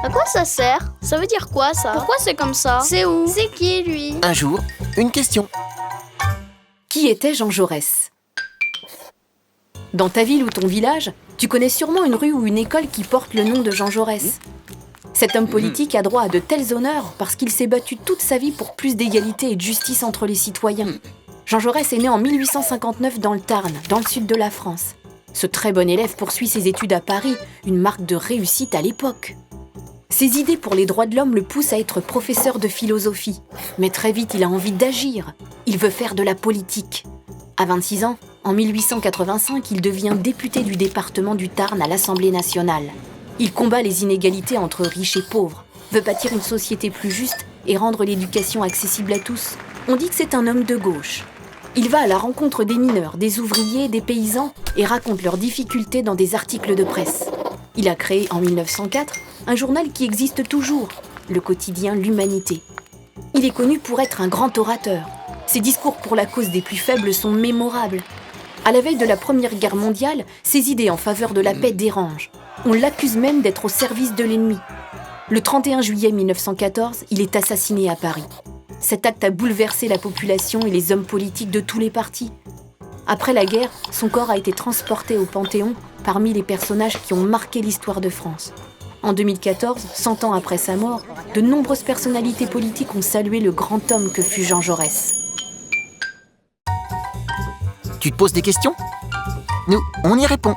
À quoi ça sert? Ça veut dire quoi ça? Pourquoi c'est comme ça? C'est où? C'est qui lui? Un jour, une question. Qui était Jean Jaurès? Dans ta ville ou ton village, tu connais sûrement une rue ou une école qui porte le nom de Jean Jaurès. Cet homme politique a droit à de tels honneurs parce qu'il s'est battu toute sa vie pour plus d'égalité et de justice entre les citoyens. Jean Jaurès est né en 1859 dans le Tarn, dans le sud de la France. Ce très bon élève poursuit ses études à Paris, une marque de réussite à l'époque. Ses idées pour les droits de l'homme le poussent à être professeur de philosophie. Mais très vite, il a envie d'agir. Il veut faire de la politique. À 26 ans, en 1885, il devient député du département du Tarn à l'Assemblée nationale. Il combat les inégalités entre riches et pauvres, veut bâtir une société plus juste et rendre l'éducation accessible à tous. On dit que c'est un homme de gauche. Il va à la rencontre des mineurs, des ouvriers, des paysans et raconte leurs difficultés dans des articles de presse. Il a créé en 1904 un journal qui existe toujours, le quotidien L'Humanité. Il est connu pour être un grand orateur. Ses discours pour la cause des plus faibles sont mémorables. À la veille de la Première Guerre mondiale, ses idées en faveur de la paix dérangent. On l'accuse même d'être au service de l'ennemi. Le 31 juillet 1914, il est assassiné à Paris. Cet acte a bouleversé la population et les hommes politiques de tous les partis. Après la guerre, son corps a été transporté au Panthéon parmi les personnages qui ont marqué l'histoire de France. En 2014, 100 ans après sa mort, de nombreuses personnalités politiques ont salué le grand homme que fut Jean Jaurès. Tu te poses des questions? Nous, on y répond.